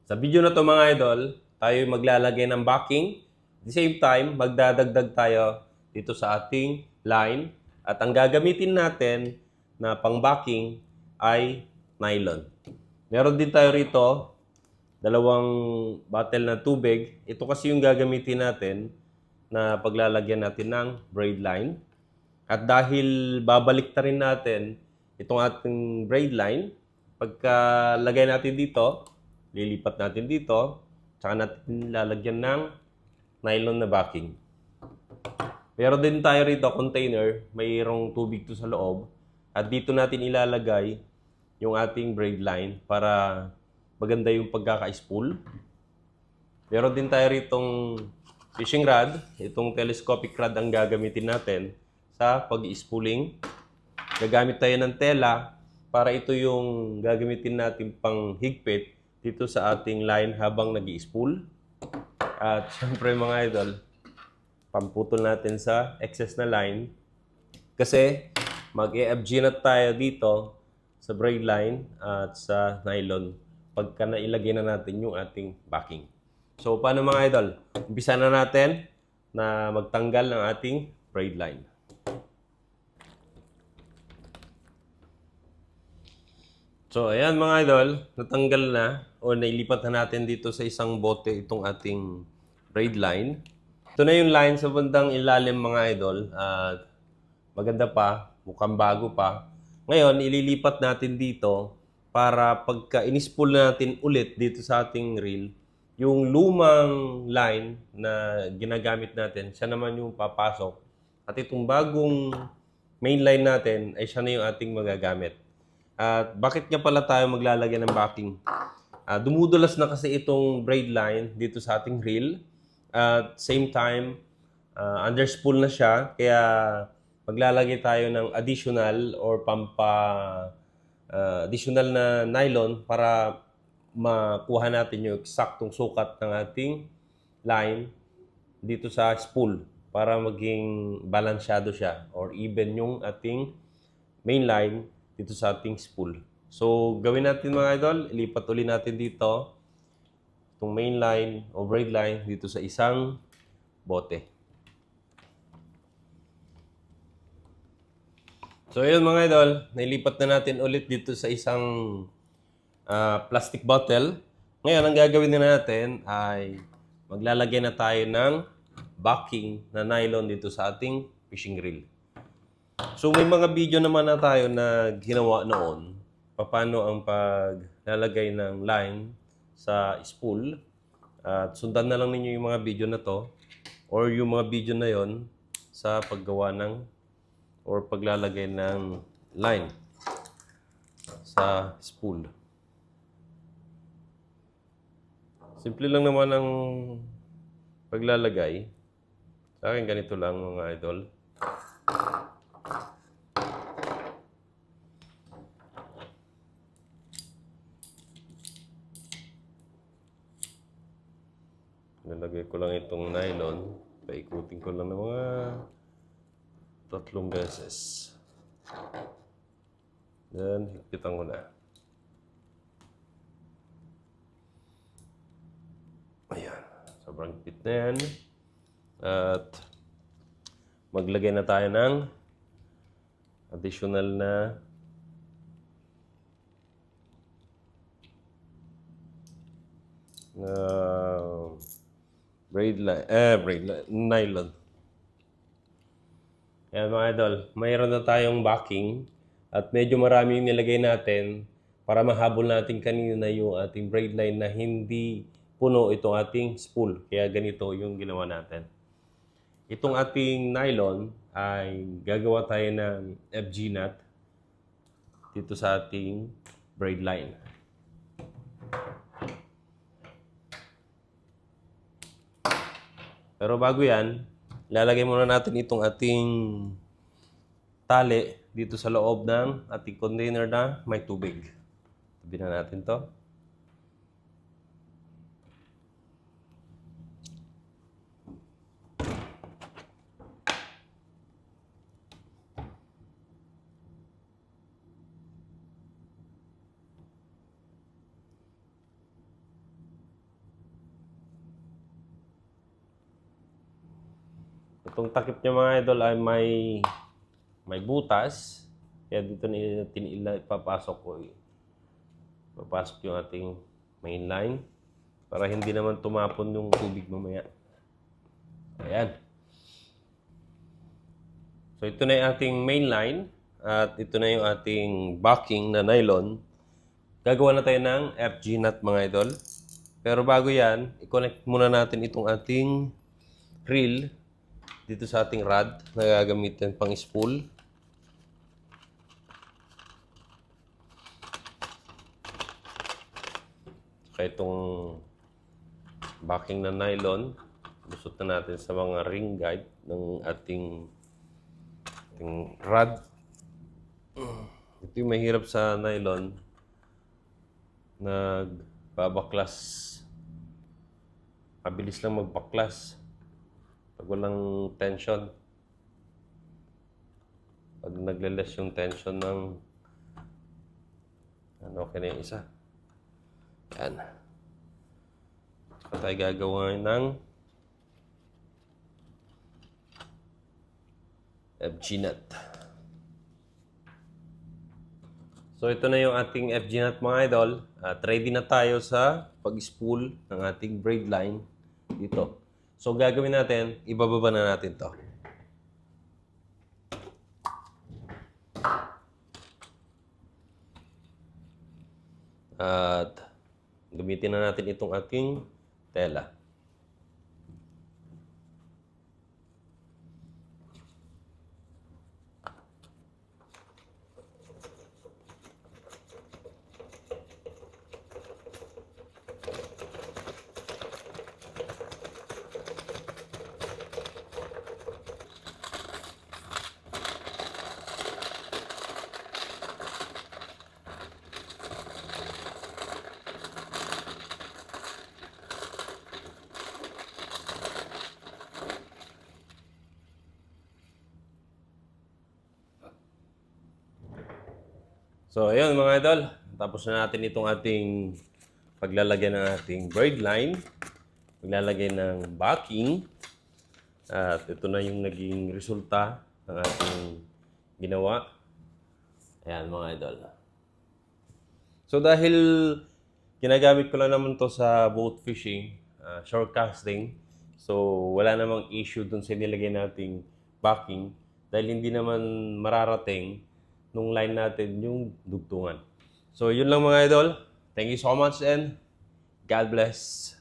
Sa video na to mga idol, tayo maglalagay ng backing. At the same time, magdadagdag tayo dito sa ating line. At ang gagamitin natin na pang backing ay nylon. Meron din tayo rito, dalawang bottle na tubig. Ito kasi yung gagamitin natin na paglalagyan natin ng braid line. At dahil babalik na rin natin itong ating braid line, pagkalagay natin dito, lilipat natin dito, tsaka natin lalagyan ng nylon na backing. Meron din tayo rito container, mayroong tubig to sa loob. At dito natin ilalagay yung ating braid line para maganda yung pagkaka-spool. Meron din tayo ritong fishing rod. Itong telescopic rod ang gagamitin natin sa pag-spooling. Gagamit tayo ng tela para ito yung gagamitin natin pang higpit dito sa ating line habang nag-i-spool. At syempre mga idol, pamputol natin sa excess na line kasi mag-e-FG na tayo dito sa braid line at sa nylon pagka nailagay na natin yung ating backing. So paano mga idol? Umpisa na natin na magtanggal ng ating braid line. So, ayan mga idol, natanggal na o nailipat na natin dito sa isang bote itong ating braid line. Ito na yung line sa bandang ilalim mga idol at maganda pa, mukhang bago pa. Ngayon, ililipat natin dito para pagka inispool natin ulit dito sa ating reel, yung lumang line na ginagamit natin, siya naman yung papasok. At itong bagong main line natin ay siya na yung ating magagamit. At bakit nga pala tayo maglalagay ng backing? Dumudulas na kasi itong braid line dito sa ating reel. At same time, underspool na siya. Kaya maglalagay tayo ng additional or additional na nylon para makuha natin yung eksaktong sukat ng ating line dito sa spool para maging balansyado siya or even yung ating main line dito sa ating spool. So, gawin natin mga idol, ilipat ulit natin dito itong main line o braid line dito sa isang bote. So, ayun mga idol, nailipat na natin ulit dito sa isang plastic bottle. Ngayon, ang gagawin na natin ay maglalagay na tayo ng backing na nylon dito sa ating fishing reel. So may mga video naman na tayo na ginawa noon paano ang paglalagay ng line sa spool. At sundan na lang ninyo yung mga video na to or yung mga video na yon sa paggawa ng or paglalagay ng line sa spool. Simple lang naman ang paglalagay. Sa akin ganito lang mga idol. Nalagay ko lang itong nylon. Paikutin ko lang ng mga 3 beses. Then, higpitan ko na. Ayan. Sobrang higpit na yan. At maglagay na tayo ng additional na nylon. Ayan mga idol, mayroon na tayong backing at medyo marami yung nilagay natin para mahabol natin kanina yung ating braid line na hindi puno itong ating spool. Kaya ganito yung ginawa natin. Itong ating nylon ay gagawa tayo ng FG nut dito sa ating braid line. Pero bago yan, lalagay muna natin itong ating tali dito sa loob ng ating container na may tubig. Tabi na natin to. Itong takip niya mga idol ay may butas. Kaya dito ipapasok ko. Papasok yung ating main line para hindi naman tumapon yung tubig mamaya. Ayan. So ito na yung ating main line at ito na yung ating backing na nylon. Gagawa na tayo ng FG nut mga idol. Pero bago yan, i-connect muna natin itong ating reel dito sa ating rod na gagamitin pang spool. Kaya itong backing na nylon, lusot na natin sa mga ring guide ng ating rod. Ito yung mahirap sa nylon. Nagbabaklas. Mabilis lang magbaklas pag walang tension. Pag nagle-less yung tension ng okay na yung isa. Yan. So tayo gagawa ng FG nut. So ito na yung ating FG nut mga idol. At ready na tayo sa pag-spool ng ating braid line dito. So gagawin natin, ibababa na natin to. At gamitin na natin itong ating tela. So, ayun mga idol. Tapos na natin itong ating paglalagay ng ating braid line. Paglalagay ng backing. At ito na yung naging resulta ng ating ginawa. Ayan mga idol. So, dahil ginagamit ko lang naman to sa boat fishing, shore casting. So, wala namang issue dun sa nilagay nating backing. Dahil hindi naman mararating nung line natin yung dugtungan. So, yun lang mga idol. Thank you so much and God bless.